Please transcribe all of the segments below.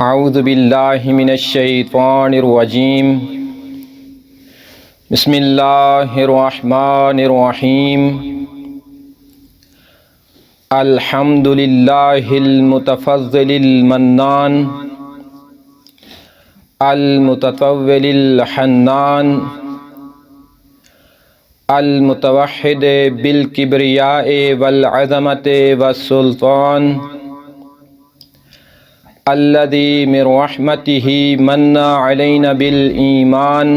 اعوذ باللہ من الشیطان الرجیم بسم اللہ الرحمن الرحیم الحمد للہ المتفضل المنان المتطول الحنان المتوحد بالکبریاء والعظمت والسلطان الذي من رحمته من علينا بالإيمان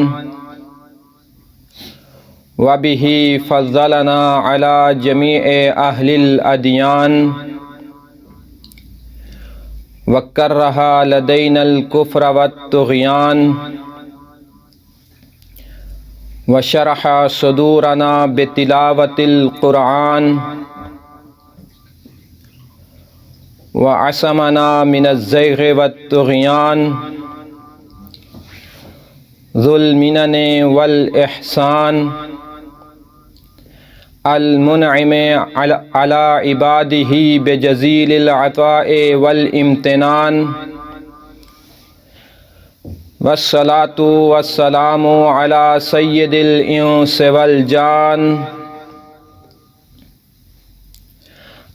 وبه فضلنا على جميع أهل الأديان وكره لدينا الكفر والطغيان وشرح صدورنا بتلاوة القرآن وعصمنا من الزيغ والطغيان ذو المنن والإحسان المنعم على عباده بجزيل العطاء والامتنان والصلاة والسلام على سيد الإنس والجان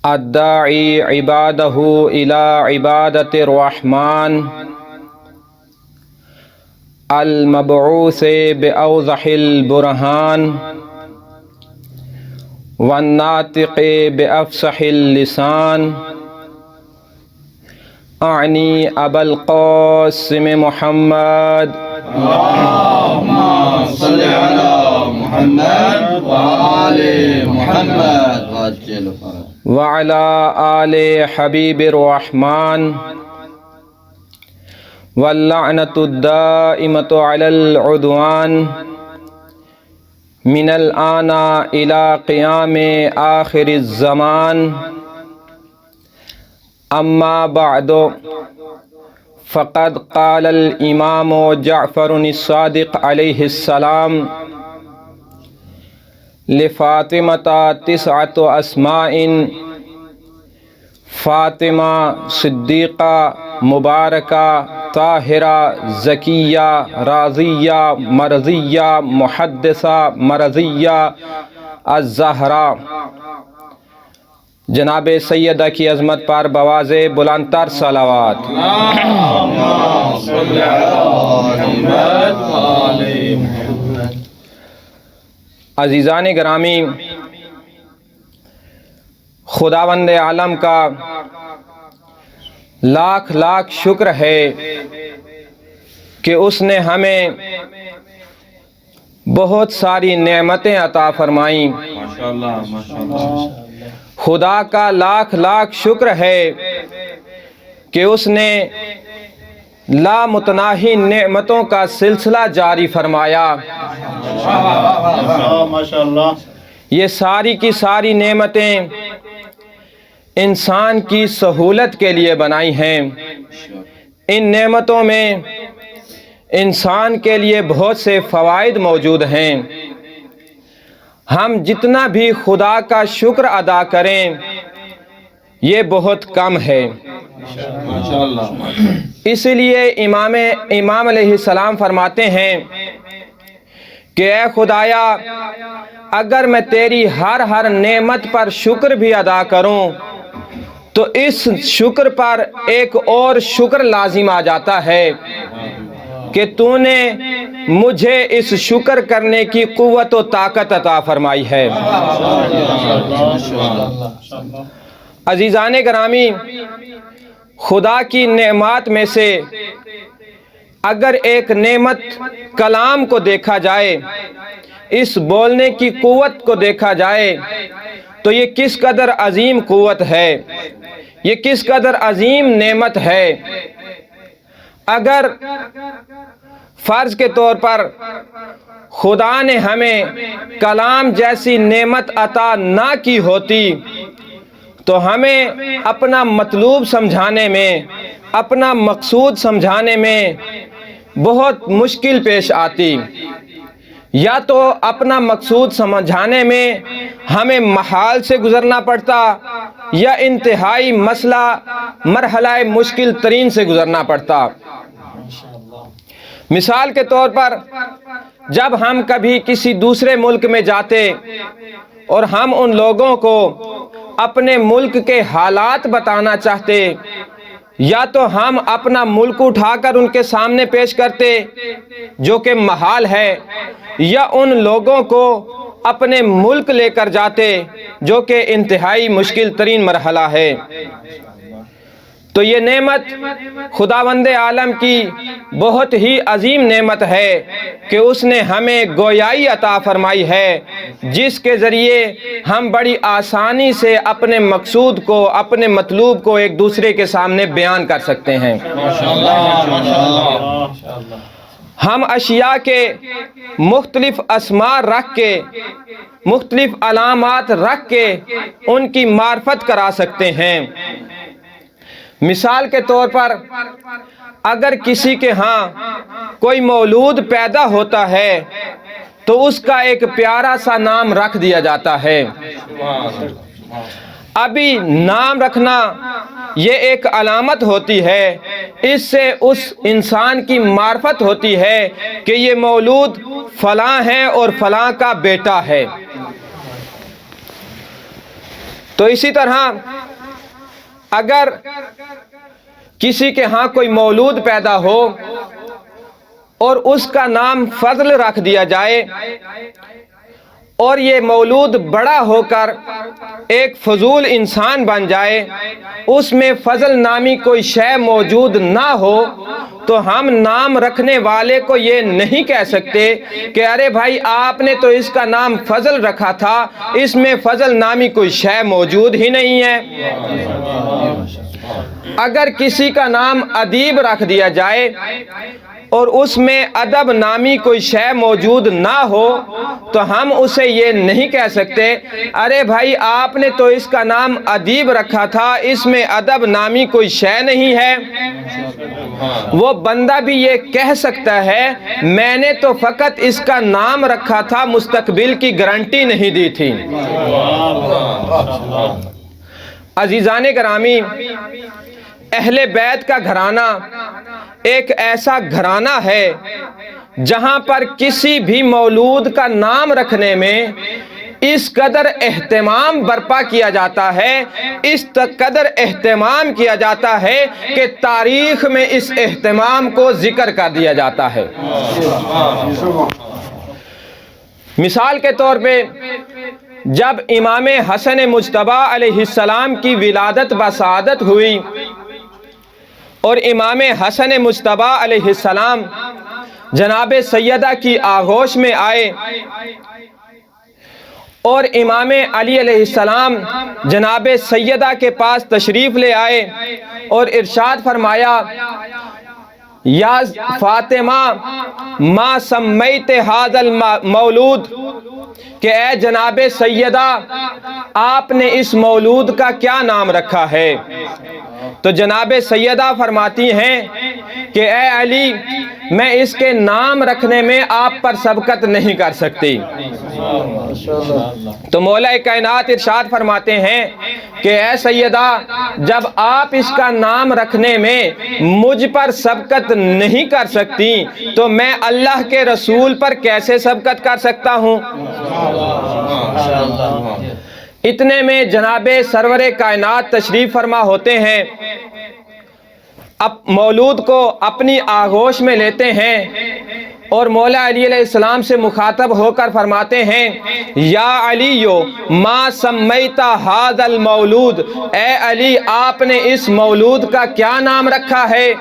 الداعي عباده إلى عبادة الرحمن المبعوث بأوضح البرهان والناطق بأفصح اللسان أعني أبا القاسم محمد اللهم صل على محمد وآل محمد وعجل فرج وعلى آل حبيب الرحمن واللعنة الدائمة على العدوان من الآن إلى قيام آخر الزمان أما بعد فقد قال الإمام جعفر الصادق عليه السلام لفاطمة 9 أسماء فاطمة صدیقہ مبارکہ طاہرہ زکیہ راضیہ مرضیہ محدثہ مرضیہ الزہرا جناب سیدہ کی عظمت پر بواز بلند تر صلوات۔ اللهم صل على محمد وآل محمد۔ عزیزان گرامی، خداوند عالم کا لاکھ لاکھ شکر ہے کہ اس نے ہمیں بہت ساری نعمتیں عطا فرمائیں۔ ماشاءاللہ ماشاءاللہ۔ خدا کا لاکھ لاکھ شکر ہے کہ اس نے لامتناہی نعمتوں کا سلسلہ جاری فرمایا۔ ماشاءاللہ۔ یہ ساری کی ساری نعمتیں انسان کی سہولت کے لیے بنائی ہیں۔ ان نعمتوں میں انسان کے لیے بہت سے فوائد موجود ہیں۔ ہم جتنا بھی خدا کا شکر ادا کریں یہ بہت کم ہے۔ ماشاءاللہ۔ اس لیے امام علیہ السلام فرماتے ہیں کہ اے خدایا، اگر میں تیری ہر نعمت پر شکر بھی ادا کروں تو اس شکر پر ایک اور شکر لازم آ جاتا ہے کہ تو نے مجھے اس شکر کرنے کی قوت و طاقت عطا فرمائی ہے۔ عزیزان گرامی، خدا کی نعمات میں سے اگر ایک نعمت کلام کو دیکھا جائے، اس بولنے کی قوت کو دیکھا جائے تو یہ کس قدر عظیم قوت ہے، یہ کس قدر عظیم نعمت ہے۔ اگر فرض کے طور پر خدا نے ہمیں کلام جیسی نعمت عطا نہ کی ہوتی تو ہمیں اپنا مطلوب سمجھانے میں، اپنا مقصود سمجھانے میں بہت مشکل پیش آتی۔ یا تو اپنا مقصود سمجھانے میں ہمیں محال سے گزرنا پڑتا یا انتہائی مرحلہ مشکل ترین سے گزرنا پڑتا۔ مثال کے طور پر جب ہم کبھی کسی دوسرے ملک میں جاتے اور ہم ان لوگوں کو اپنے ملک کے حالات بتانا چاہتے، یا تو ہم اپنا ملک اٹھا کر ان کے سامنے پیش کرتے جو کہ محال ہے، یا ان لوگوں کو اپنے ملک لے کر جاتے جو کہ انتہائی مشکل ترین مرحلہ ہے۔ تو یہ نعمت خداوند عالم کی بہت ہی عظیم نعمت ہے کہ اس نے ہمیں گویائی عطا فرمائی ہے، جس کے ذریعے ہم بڑی آسانی سے اپنے مقصود کو، اپنے مطلوب کو ایک دوسرے کے سامنے بیان کر سکتے ہیں۔ ہم اشیاء کے مختلف اسماء رکھ کے، مختلف علامات رکھ کے ان کی معرفت کرا سکتے ہیں۔ مثال کے طور پر اگر کسی کے ہاں کوئی مولود پیدا ہوتا ہے تو اس کا ایک پیارا سا نام رکھ دیا جاتا ہے۔ ابھی نام رکھنا یہ ایک علامت ہوتی ہے، اس سے اس انسان کی معرفت ہوتی ہے کہ یہ مولود فلاں ہے اور فلاں کا بیٹا ہے۔ تو اسی طرح اگر کسی کے ہاں کوئی مولود پیدا ہو اور اس کا نام فضل رکھ دیا جائے اور یہ مولود بڑا ہو کر ایک فضول انسان بن جائے، اس میں فضل نامی کوئی شے موجود نہ ہو، تو ہم نام رکھنے والے کو یہ نہیں کہہ سکتے کہ ارے بھائی آپ نے تو اس کا نام فضل رکھا تھا، اس میں فضل نامی کوئی شے موجود ہی نہیں ہے۔ اگر کسی کا نام ادیب رکھ دیا جائے اور اس میں ادب نامی کوئی شے موجود نہ ہو تو ہم اسے یہ نہیں کہہ سکتے ارے بھائی آپ نے تو اس کا نام ادیب رکھا تھا، اس میں ادب نامی کوئی شے نہیں ہے۔ وہ بندہ بھی یہ کہہ سکتا ہے میں نے تو فقط اس کا نام رکھا تھا، مستقبل کی گارنٹی نہیں دی تھی۔ عزیزان گرامی، اہل بیت کا گھرانہ ایک ایسا گھرانہ ہے جہاں پر کسی بھی مولود کا نام رکھنے میں اس قدر اہتمام برپا کیا جاتا ہے، اس قدر اہتمام کیا جاتا ہے کہ تاریخ میں اس اہتمام کو ذکر کر دیا جاتا ہے۔ مثال کے طور پہ جب امام حسن مجتبی علیہ السلام کی ولادت بسعادت ہوئی اور امام حسن مجتبی علیہ السلام جناب سیدہ کی آغوش میں آئے اور امام علی علیہ السلام جناب سیدہ کے پاس تشریف لے آئے اور ارشاد فرمایا یا فاطمہ ما سمیت ھذا المولود، کہ اے جناب سیدہ آپ نے اس مولود کا کیا نام رکھا ہے؟ تو جناب سیدہ فرماتی ہیں کہ اے علی میں اس کے نام رکھنے میں آپ پر سبقت نہیں کر سکتی۔ تو مولا کائنات ارشاد فرماتے ہیں کہ اے سیدہ جب آپ اس کا نام رکھنے میں مجھ پر سبقت نہیں کر سکتی تو میں اللہ کے رسول پر کیسے سبقت کر سکتا ہوں؟ اتنے میں جناب سرور کائنات تشریف فرما ہوتے ہیں، اب مولود کو اپنی آغوش میں لیتے ہیں اور مولا علی علیہ السلام سے مخاطب ہو کر فرماتے ہیں یا علیو ما سمیت ھذا المولود، اے علی آپ نے اس مولود کا کیا نام رکھا ہے؟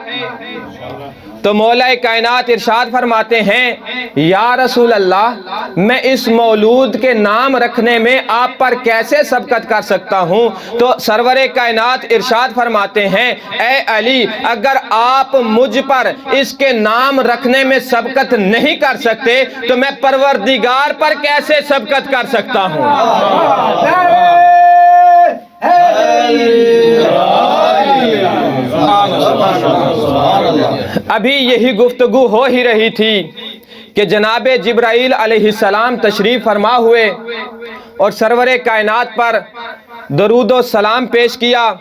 تو مولا کائنات ارشاد فرماتے ہیں یا رسول اللہ میں اس مولود کے نام رکھنے میں آپ پر کیسے سبقت کر سکتا ہوں؟ تو سرور کائنات ارشاد فرماتے ہیں اے علی اگر آپ مجھ پر اس کے نام رکھنے میں سبقت نہیں کر سکتے تو میں پروردگار پر کیسے سبقت کر سکتا ہوں؟ ابھی یہی گفتگو ہو ہی رہی تھی کہ جناب جبرائیل علیہ السلام تشریف فرما ہوئے اور سرور کائنات پر درود و سلام پیش کیا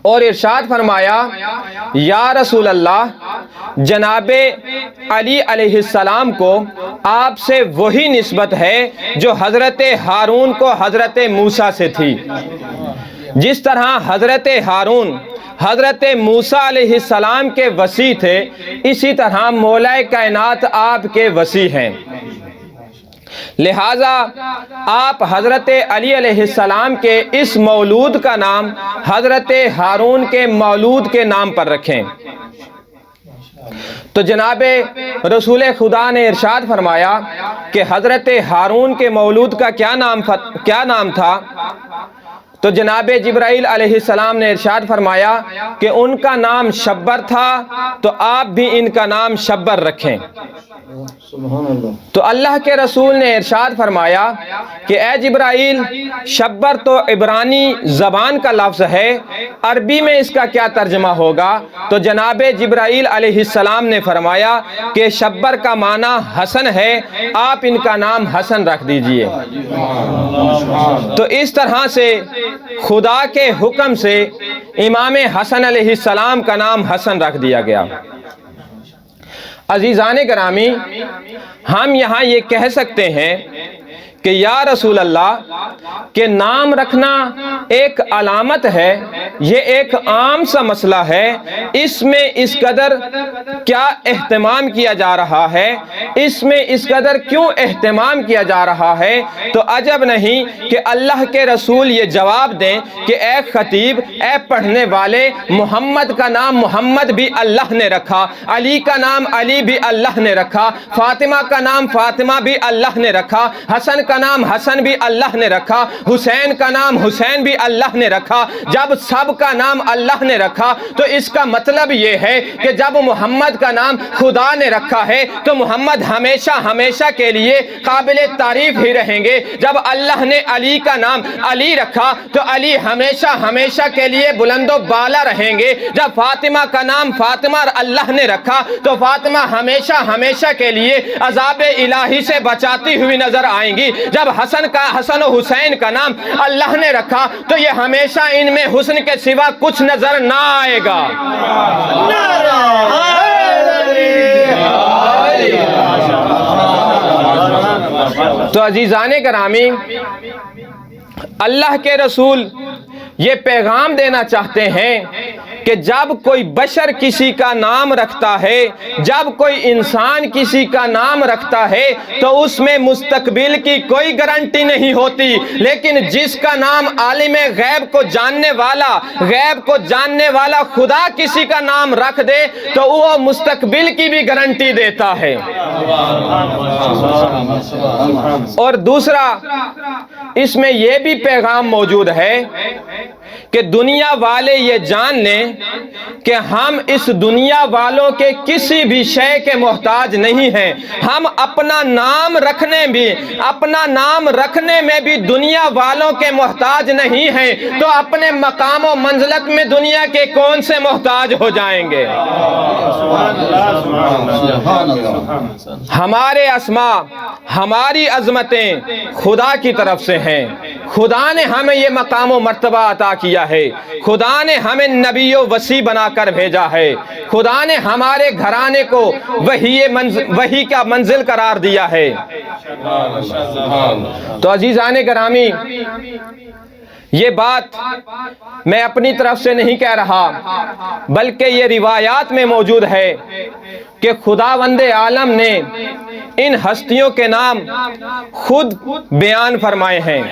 اور ارشاد فرمایا یا رسول اللہ جناب علی علیہ السلام کو آپ سے وہی نسبت ہے جو حضرت ہارون کو حضرت موسیٰ سے تھی۔ جس طرح حضرت ہارون حضرت موسیٰ علیہ السلام کے وصی تھے، اسی طرح مولا کائنات آپ کے وصی ہیں، لہٰذا آپ حضرت علی علیہ السلام کے اس مولود کا نام حضرت ہارون کے مولود کے نام پر رکھیں۔ تو جناب رسول خدا نے ارشاد فرمایا کہ حضرت ہارون کے مولود کا کیا نام تھا؟ تو جناب جبرائیل علیہ السلام نے ارشاد فرمایا کہ ان کا نام شبر تھا، تو آپ بھی ان کا نام شبر رکھیں۔ تو اللہ کے رسول نے ارشاد فرمایا کہ اے جبرائیل، شبر تو عبرانی زبان کا لفظ ہے، عربی میں اس کا کیا ترجمہ ہوگا؟ تو جناب جبرائیل علیہ السلام نے فرمایا کہ شبر کا معنی حسن ہے، آپ ان کا نام حسن رکھ دیجئے۔ تو اس طرح سے خدا کے حکم سے امام حسن علیہ السلام کا نام حسن رکھ دیا گیا۔ عزیزان گرامی، ہم یہاں یہ کہہ سکتے ہیں کہ یا رسول اللہ کہ نام رکھنا ایک علامت ہے، یہ ایک عام سا مسئلہ ہے، اس میں اس قدر کیا اہتمام کیا جا رہا ہے، اس میں اس قدر کیوں اہتمام کیا جا رہا ہے؟ تو عجب نہیں کہ اللہ کے رسول یہ جواب دیں کہ اے خطیب، اے پڑھنے والے، محمد کا نام محمد بھی اللہ نے رکھا، علی کا نام علی بھی اللہ نے رکھا، فاطمہ کا نام فاطمہ بھی اللہ نے رکھا، حسن کا نام حسن بھی اللہ نے رکھا، حسین کا نام حسین بھی اللہ نے رکھا۔ جب سب کا نام اللہ نے رکھا تو اس کا مطلب یہ ہے کہ جب محمد کا نام خدا نے رکھا ہے تو محمد ہمیشہ ہمیشہ کے لیے قابل تعریف ہی رہیں گے۔ جب اللہ نے علی کا نام علی رکھا تو علی ہمیشہ ہمیشہ کے لیے بلند و بالا رہیں گے۔ جب فاطمہ کا نام فاطمہ اللہ نے رکھا تو فاطمہ ہمیشہ ہمیشہ کے لیے عذاب الہی سے بچاتی ہوئی نظر آئیں گی۔ جب حسن و حسین کا نام اللہ نے رکھا تو یہ ہمیشہ ان میں حسن کے سوا کچھ نظر نہ آئے گا۔ تو عزیزان گرامی، اللہ کے رسول یہ پیغام دینا چاہتے ہیں کہ جب کوئی بشر کسی کا نام رکھتا ہے، جب کوئی انسان کسی کا نام رکھتا ہے تو اس میں مستقبل کی کوئی گارنٹی نہیں ہوتی، لیکن جس کا نام عالم غیب کو جاننے والا خدا کسی کا نام رکھ دے تو وہ مستقبل کی بھی گارنٹی دیتا ہے۔ اور دوسرا اس میں یہ بھی پیغام موجود ہے کہ دنیا والے یہ جان لیں کہ ہم اس دنیا والوں کے کسی بھی شے کے محتاج نہیں ہیں، ہم اپنا نام رکھنے میں بھی دنیا والوں کے محتاج نہیں ہیں، تو اپنے مقام و منزلت میں دنیا کے کون سے محتاج ہو جائیں گے؟ ہمارے اسماء، ہماری عظمتیں خدا کی طرف سے ہیں، خدا نے ہمیں یہ مقام و مرتبہ عطا کیا ہے، خدا نے ہمیں نبی و وصی بنا کر بھیجا ہے، خدا نے ہمارے گھرانے کو وحی کا منزل قرار دیا ہے۔ تو عزیزان گرامی، یہ بات میں اپنی طرف سے نہیں کہہ رہا بلکہ یہ روایات میں موجود ہے کہ خداوند عالم نے ان ہستیوں کے نام خود بیان فرمائے ہیں۔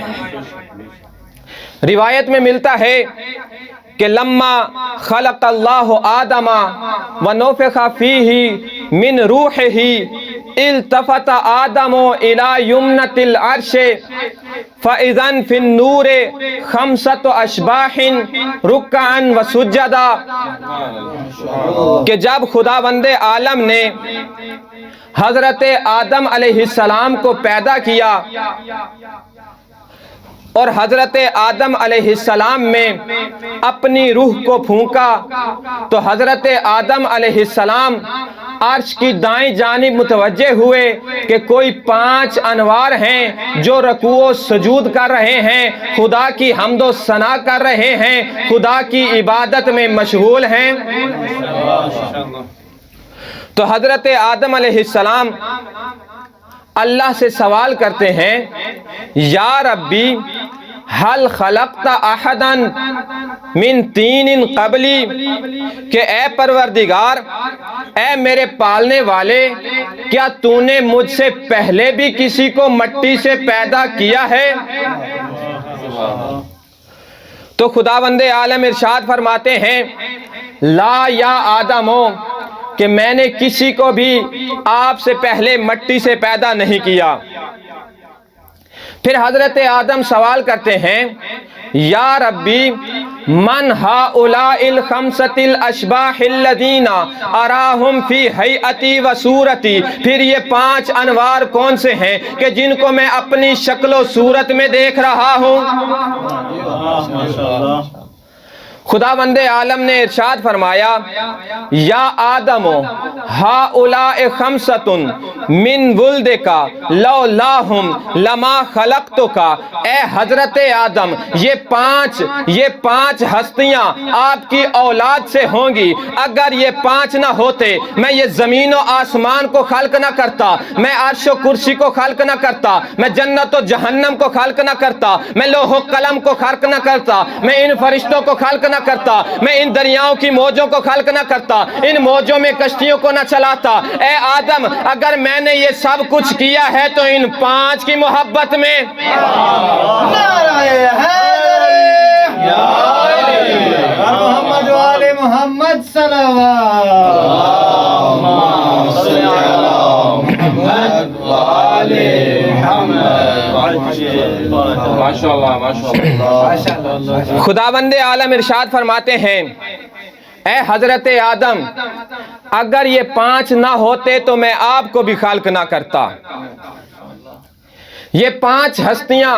روایت میں ملتا ہے کہ لما خلق اللہ آدم ونفخ فیہ من روحہ التفت آدم الی یمنۃ العرش فاذا فی النور خمسۃ اشباح رکعا وسجدا، کہ جب خداوند عالم نے حضرت آدم علیہ السلام کو پیدا کیا اور حضرت آدم علیہ السلام میں اپنی روح کو پھونکا تو حضرت آدم علیہ السلام عرش کی دائیں جانب متوجہ ہوئے کہ کوئی 5 انوار ہیں جو رکوع و سجود کر رہے ہیں، خدا کی حمد و ثنا کر رہے ہیں، خدا کی عبادت میں مشغول ہیں۔ تو حضرت آدم علیہ السلام اللہ سے سوال کرتے ہیں، یا ربی حل خلقت احدا من طین قبلی، کہ اے پروردگار، اے میرے پالنے والے، کیا تو نے مجھ سے پہلے بھی کسی کو مٹی سے پیدا کیا ہے؟ تو خداوند عالم ارشاد فرماتے ہیں، لا یا آدمو، کہ میں نے کسی کو بھی آپ سے پہلے مٹی سے پیدا نہیں کیا۔ پھر حضرت آدم سوال کرتے ہیں، یا ربی من ہؤلاء الخمسۃ الاشباح الذین اراہم فی ہیئتی و صورتی، پھر یہ 5 انوار کون سے ہیں کہ جن کو میں اپنی شکل و صورت میں دیکھ رہا ہوں؟ خداوند عالم نے ارشاد فرمایا، یا آدم ہؤلاء خمسۃ من ولدک لولاہم لما خلقتک، اے حضرت آدم، یہ پانچ ہستیاں آپ کی اولاد سے ہوں گی، اگر یہ 5 نہ ہوتے میں یہ زمین و آسمان کو خلق نہ کرتا، میں عرش و کرسی کو خلق نہ کرتا، میں جنت و جہنم کو خلق نہ کرتا، میں لوح و قلم کو خلق نہ کرتا، میں ان فرشتوں کو خلق نہ کرتا، میں ان دریاؤں کی موجوں کو خلق نہ کرتا، ان موجوں میں کشتیوں کو نہ چلاتا۔ اے آدم، اگر میں نے یہ سب کچھ کیا ہے تو ان 5 کی محبت میں۔ محمد وآل محمد صلوات۔ خداوند عالم ارشاد فرماتے ہیں، اے حضرت آدم، اگر یہ 5 نہ ہوتے تو میں آپ کو بھی خلق نہ کرتا۔ یہ 5 ہستیاں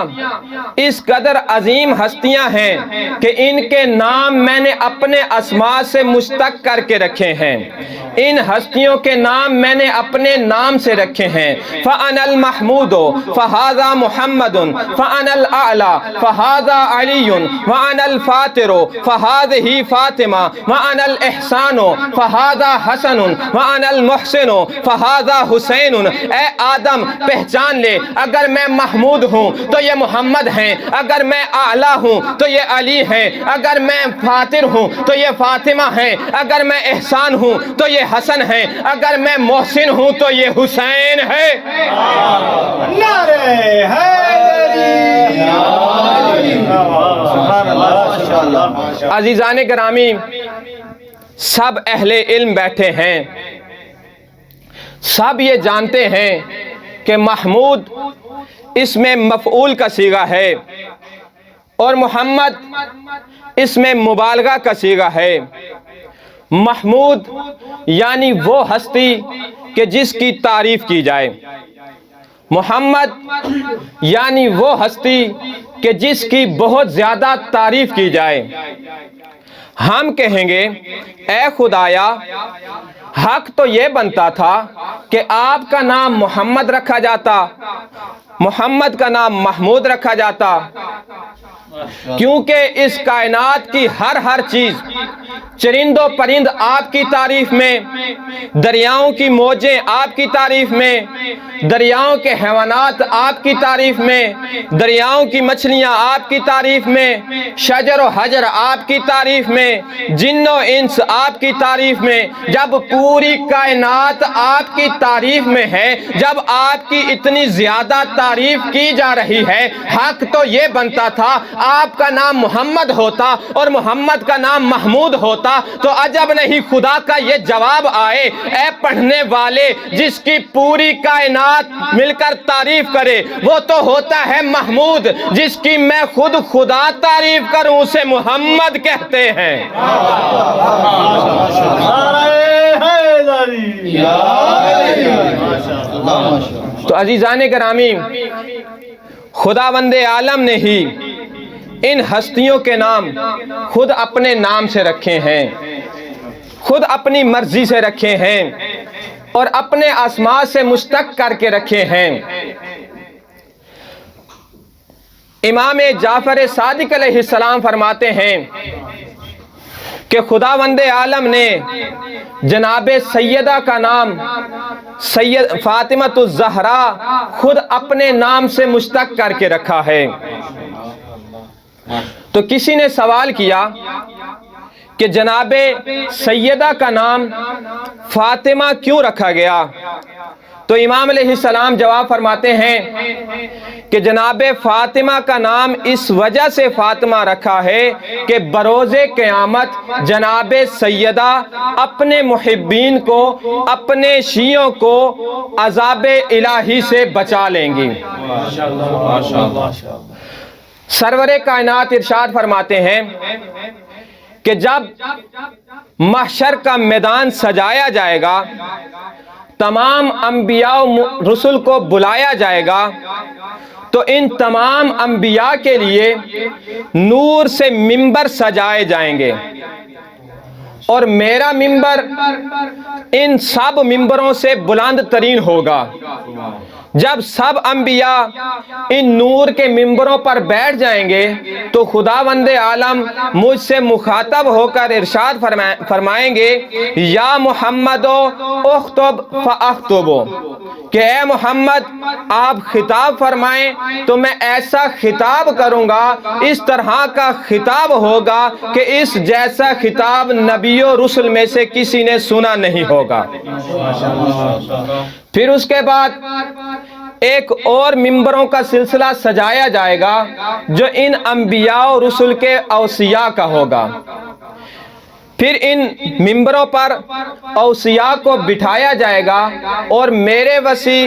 اس قدر عظیم ہستیاں ہیں کہ ان کے نام میں نے اپنے اسماء سے مشتق کر کے رکھے ہیں، ان ہستیوں کے نام میں نے اپنے نام سے رکھے ہیں۔ فَأَنَا الْمَحْمُودُ فَهَذَا مُحَمَّدٌ فَأَنَا الْأَعْلَى فَهَذَا عَلِيٌّ وَأَنَا الْفَاتِرُ فَهَذِهِ فَاطِمَةٌ وَأَنَا الْإِحْسَانُ فَهَذَا حَسَنٌ وَأَنَا الْمُحْسِنُ فَهَذَا حُسَيْنٌ۔ اے آدم، پہچان لے، اگر میں محمود ہوں تو یہ محمد ہیں، اگر میں اعلیٰ ہوں تو یہ علی ہیں، اگر میں فاتر ہوں تو یہ فاطمہ ہیں، اگر میں احسان ہوں تو یہ حسن ہیں، اگر میں محسن ہوں تو یہ حسین ہے۔ نعرہ حیدری۔ عزیزان گرامی، سب اہل علم بیٹھے ہیں، سب یہ جانتے ہیں کہ محمود اس میں مفعول کا صیغہ ہے اور محمد اس میں مبالغہ کا صیغہ ہے۔ محمود یعنی وہ ہستی کہ جس کی تعریف کی جائے، محمد یعنی وہ ہستی کہ جس کی بہت زیادہ تعریف کی جائے۔ ہم کہیں گے، اے خدایا، حق تو یہ بنتا تھا کہ آپ کا نام محمد رکھا جاتا، محمد کا نام محمود رکھا جاتا، کیونکہ اس کائنات کی ہر چیز، چرند و پرند آپ کی تعریف میں، دریاؤں کی موجیں آپ کی تعریف میں، دریاؤں کے حیوانات آپ کی تعریف میں، دریاؤں کی مچھلیاں آپ کی تعریف میں، شجر و حجر آپ کی تعریف میں، جن و انس آپ کی تعریف میں۔ جب پوری کائنات آپ کی تعریف میں ہے، جب آپ کی اتنی زیادہ تعریف کی جا رہی ہے، حق تو یہ بنتا تھا آپ کا نام محمد ہوتا اور محمد کا نام محمود ہوتا، تو عجب نہیں خدا کا یہ جواب آئے، اے پڑھنے والے، جس کی پوری کائنات مل کر تعریف کرے وہ تو ہوتا ہے محمود، جس کی میں خود خدا تعریف کروں اسے محمد کہتے ہیں۔ تو عزیزان گرامی، خداوند عالم نے ہی ان ہستیوں کے نام خود اپنے نام سے رکھے ہیں، خود اپنی مرضی سے رکھے ہیں۔ اور اپنے اسماء سے مشتق کر کے رکھے ہیں۔ امام جعفر صادق علیہ السلام فرماتے ہیں کہ خداوند عالم نے جناب سیدہ کا نام فاطمۃ الزہرا خود اپنے نام سے مشتق کر کے رکھا ہے۔ تو کسی نے سوال کیا کہ جناب سیدہ کا نام فاطمہ کیوں رکھا گیا؟ تو امام علیہ السلام جواب فرماتے ہیں کہ جناب فاطمہ کا نام اس وجہ سے فاطمہ رکھا ہے کہ بروز قیامت جناب سیدہ اپنے محبین کو، اپنے شیعوں کو عذاب الہی سے بچا لیں گی۔ سرور کائنات ارشاد فرماتے ہیں کہ جب محشر کا میدان سجایا جائے گا، تمام انبیاء و رسل کو بلایا جائے گا، تو ان تمام انبیاء کے لیے نور سے ممبر سجائے جائیں گے، اور میرا ممبر ان سب ممبروں سے بلند ترین ہوگا۔ جب سب انبیاء ان نور کے ممبروں پر بیٹھ جائیں گے تو خداوند عالم مجھ سے مخاطب ہو کر ارشاد فرمائیں گے، یا محمد اخطب فاخطب، کہ اے محمد آپ خطاب فرمائیں تو میں ایسا خطاب کروں گا، اس طرح کا خطاب ہوگا کہ اس جیسا خطاب نبی و رسل میں سے کسی نے سنا نہیں ہوگا۔ پھر اس کے بعد ایک اور ممبروں کا سلسلہ سجایا جائے گا جو ان انبیاء و رسل کے اوصیاء کا ہوگا۔ پھر ان ممبروں پر اوصیاء کو بٹھایا جائے گا، اور میرے وصی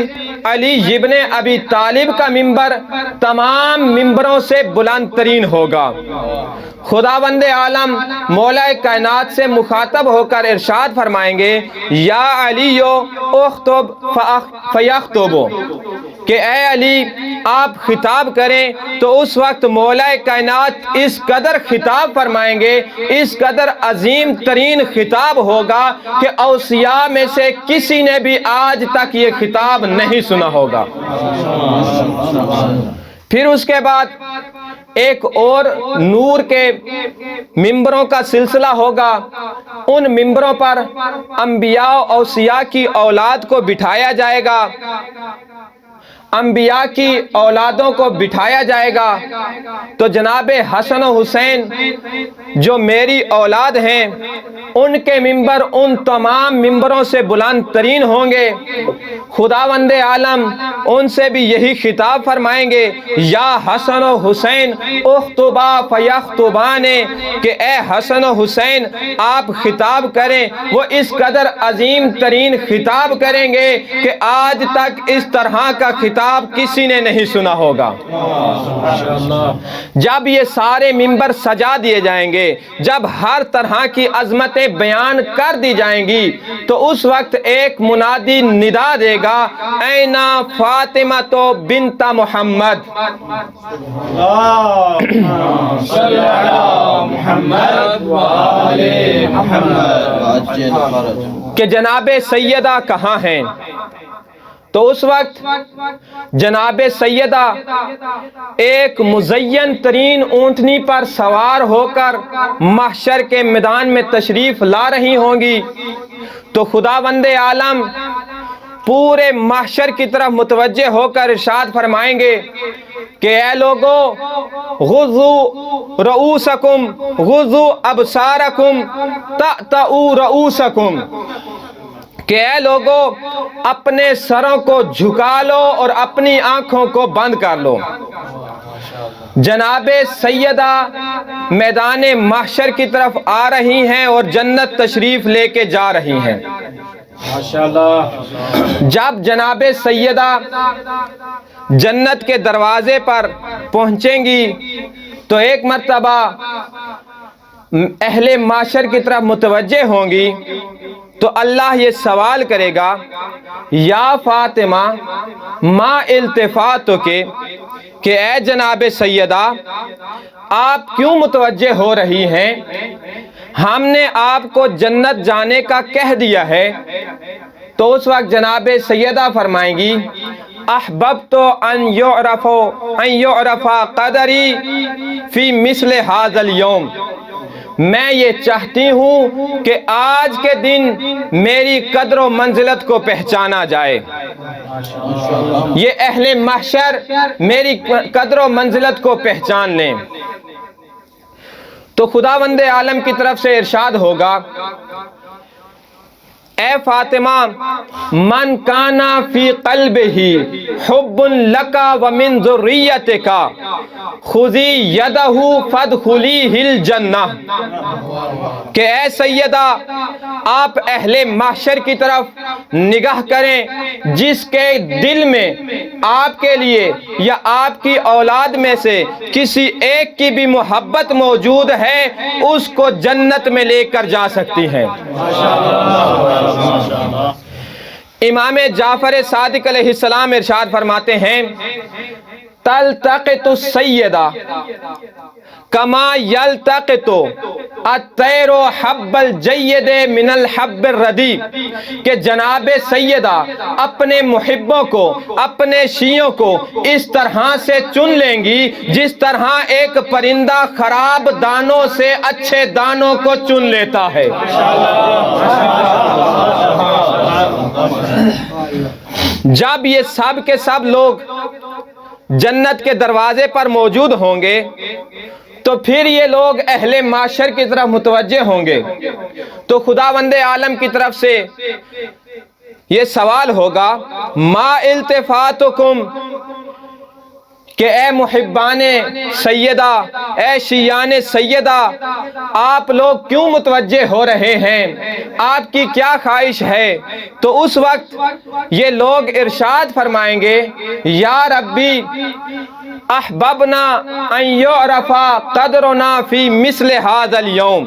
علی ابن ابی طالب کا ممبر تمام ممبروں سے بلند ترین ہوگا۔ خداوند عالم مولا کائنات سے مخاطب ہو کر ارشاد فرمائیں گے، یا علی اخطب فیخطب، کہ اے علی آپ خطاب کریں، تو اس وقت مولا کائنات اس قدر خطاب فرمائیں گے، اس قدر عظیم ترین خطاب ہوگا کہ اوصیاء میں سے کسی نے بھی آج تک یہ خطاب نہیں سنا ہوگا۔ پھر اس کے بعد ایک اور نور کے ممبروں کا سلسلہ ہوگا، ان ممبروں پر انبیاء و اوصیاء کی اولاد کو بٹھایا جائے گا، انبیاء کی اولادوں کو بٹھایا جائے گا۔ تو جناب حسن و حسین جو میری اولاد ہیں، ان کے ممبر ان تمام ممبروں سے بلند ترین ہوں گے۔ خداوند عالم ان سے بھی یہی خطاب فرمائیں گے، یا حسن و حسین اخطبا فیخطبان، کہ اے حسن و حسین آپ خطاب کریں۔ وہ اس قدر عظیم ترین خطاب کریں گے کہ آج تک اس طرح کا خطاب کسی نے نہیں سنا ہوگا۔ جب یہ سارے ممبر سجا دیے جائیں گے، جب ہر طرح کی عظمتیں بیان کر دی جائیں گی، تو اس وقت ایک منادی ندا دے گا، اینا فاطمہ بنت محمد، کہ جناب سیدہ کہاں ہیں؟ تو اس وقت جناب سیدہ ایک مزین ترین اونٹنی پر سوار ہو کر محشر کے میدان میں تشریف لا رہی ہوں گی۔ تو خداوند عالم پورے محشر کی طرف متوجہ ہو کر ارشاد فرمائیں گے کہ اے لوگو، غضوا رؤوسکم غضوا ابصارکم تأتؤوا رؤوسکم، کہ اے لوگو اپنے سروں کو جھکا لو اور اپنی آنکھوں کو بند کر لو۔ جناب سیدہ میدان محشر کی طرف آ رہی ہیں اور جنت تشریف لے کے جا رہی ہیں۔ جب جناب سیدہ جنت کے دروازے پر پہنچیں گی تو ایک مرتبہ اہل محشر کی طرف متوجہ ہوں گی، تو اللہ یہ سوال کرے گا، یا فاطمہ ما التفاتک، کہ اے جناب سیدہ آپ کیوں متوجہ ہو رہی ہیں؟ ہم نے آپ کو جنت جانے کا کہہ دیا ہے۔ تو اس وقت جناب سیدہ فرمائیں گی احببت ان یعرف قدری فی مثل ھذا اليوم، میں یہ چاہتی ہوں کہ آج کے دن میری قدر و منزلت کو پہچانا جائے، یہ اہل محشر میری قدر و منزلت کو پہچان لیں۔ تو خداوند عالم کی طرف سے ارشاد ہوگا اے فاطمہ من کانا فی قلبہ حب لک ومن ذریتک خذی یدہ فادخلیہ الجنہ، کہ اے سیدہ آپ اہل محشر کی طرف نگاہ کریں جس کے دل میں آپ کے لیے یا آپ کی اولاد میں سے کسی ایک کی بھی محبت موجود ہے، اس کو جنت میں لے کر جا سکتی ہیں۔ امام جعفر صادق علیہ السلام ارشاد فرماتے ہیں تلتقط السیدہ کما یلتقط الطیر حب الجید من الحب الردی، کہ جناب سیدہ اپنے محبوں کو، اپنے شیعوں کو اس طرح سے چن لیں گی جس طرح ایک پرندہ خراب دانوں سے اچھے دانوں کو چن لیتا ہے۔ جب یہ سب کے سب لوگ جنت کے دروازے پر موجود ہوں گے تو پھر یہ لوگ اہل معاشر کی طرف متوجہ ہوں گے، تو خداوند عالم کی طرف سے یہ سوال ہوگا ما التفاتکم، کہ اے محبان سیدہ، اے شیعان سیدہ، آپ لوگ کیوں متوجہ ہو رہے ہیں، آپ کی کیا خواہش ہے؟ تو اس وقت یہ لوگ ارشاد فرمائیں گے یا ربی احببنا ان یعرف قدرنا فی مثل ھذا اليوم،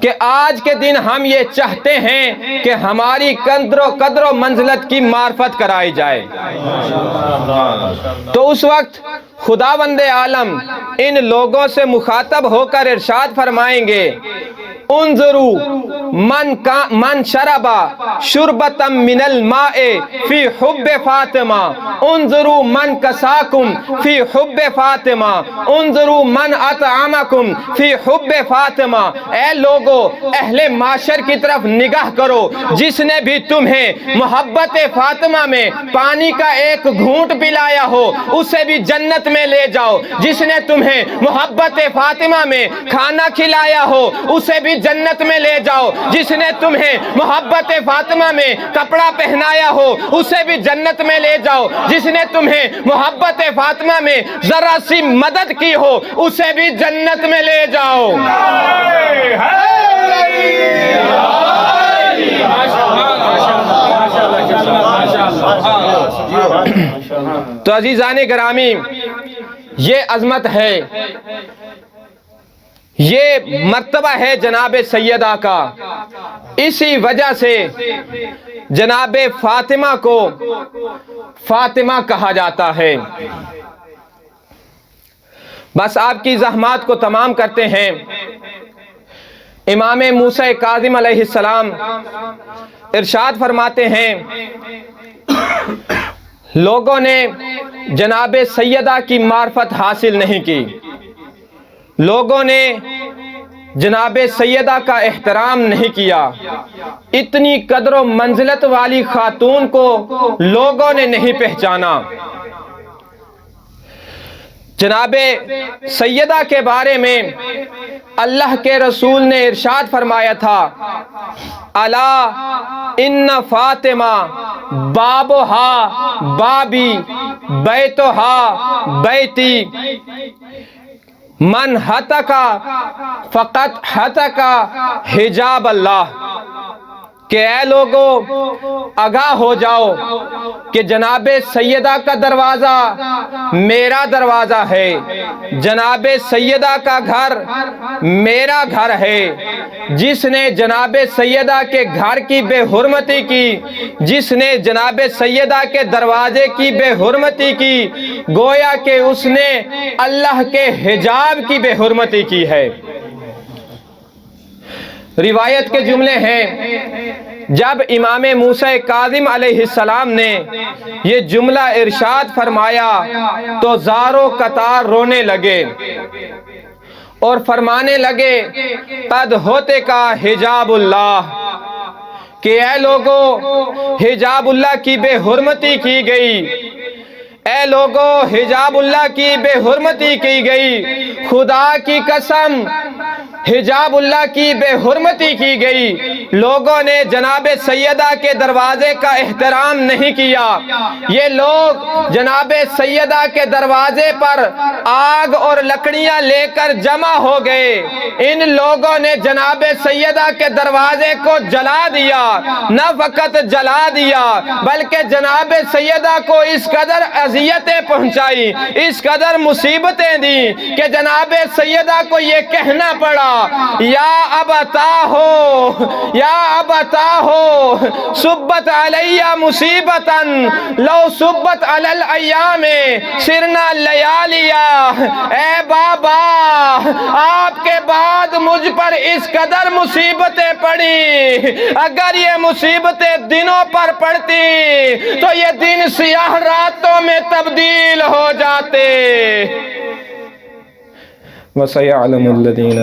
کہ آج کے دن ہم یہ چاہتے ہیں کہ ہماری قدر و منزلت کی معرفت کرائی جائے۔ تو اس وقت خداوند عالم ان لوگوں سے مخاطب ہو کر ارشاد فرمائیں گے انظروا من شرب شربة من الماء فی حب فاطمہ، انظروا من کساکم فی حب فاطمہ، انظروا من اطعمکم فی حب فاطمہ۔ اے لوگو اہل معاشر کی طرف نگاہ کرو، جس نے بھی تمہیں محبت فاطمہ میں پانی کا ایک گھونٹ پلایا ہو اسے بھی جنت میں لے جاؤ، جس نے تمہیں محبت فاطمہ میں کھانا کھلایا ہو اسے بھی جنت میں لے جاؤ، جس نے تمہیں محبت فاطمہ میں کپڑا پہنایا ہو اسے بھی جنت میں لے جاؤ، جس نے تمہیں محبت فاطمہ میں ذرا سی مدد کی ہو اسے بھی جنت میں لے جاؤ۔ تو عزیزان گرامی، یہ عظمت ہے، یہ مرتبہ ہے جناب سیدہ کا، اسی وجہ سے جناب فاطمہ کو فاطمہ کہا جاتا ہے۔ بس آپ کی زحمات کو تمام کرتے ہیں۔ امام موسیٰ کاظم علیہ السلام ارشاد فرماتے ہیں لوگوں نے جناب سیدہ کی معرفت حاصل نہیں کی، لوگوں نے جناب سیدہ کا احترام نہیں کیا، اتنی قدر و منزلت والی خاتون کو لوگوں نے نہیں پہچانا۔ جناب سیدہ کے بارے میں اللہ کے رسول نے ارشاد فرمایا تھا الا ان فاطمہ بابها بابی بیتها بیتی من ہتکا فقط ہتکا حجاب اللہ، کہ اے لوگو آگاہ ہو جاؤ کہ جناب سیدہ کا دروازہ میرا دروازہ ہے، جناب سیدہ کا گھر میرا گھر ہے، جس نے جناب سیدہ کے گھر کی بے حرمتی کی، جس نے جناب سیدہ کے دروازے کی بے حرمتی کی، گویا کہ اس نے اللہ کے حجاب کی بے حرمتی کی ہے۔ روایت کے جملے ہیں جب امام موسیٰ کاظم علیہ السلام نے یہ جملہ ارشاد فرمایا تو زاروں قطار رونے لگے اور فرمانے لگے قد ہوتے کا حجاب اللہ، کہ اے لوگو حجاب اللہ کی بے حرمتی کی گئی، اے لوگو حجاب اللہ کی بے حرمتی کی گئی، خدا کی قسم حجاب اللہ کی بے حرمتی کی گئی، لوگوں نے جناب سیدہ کے دروازے کا احترام نہیں کیا، یہ لوگ جناب سیدہ کے دروازے پر آگ اور لکڑیاں لے کر جمع ہو گئے، ان لوگوں نے جناب سیدہ کے دروازے کو جلا دیا، نہ فقط جلا دیا بلکہ جناب سیدہ کو اس قدر اذیتیں پہنچائی، اس قدر مصیبتیں دی کہ جناب سیدہ کو یہ کہنا پڑا یا ابتا ہو صبت علی مصیبتا لو صبت علی الایام سرنا لیالیا، اے بابا آپ کے بعد مجھ پر اس قدر مصیبتیں پڑی، اگر یہ مصیبتیں دنوں پر پڑتی تو یہ دن سیاہ راتوں میں تبدیل ہو جاتے۔ وَسَيَعْلَمُ الَّذِينَ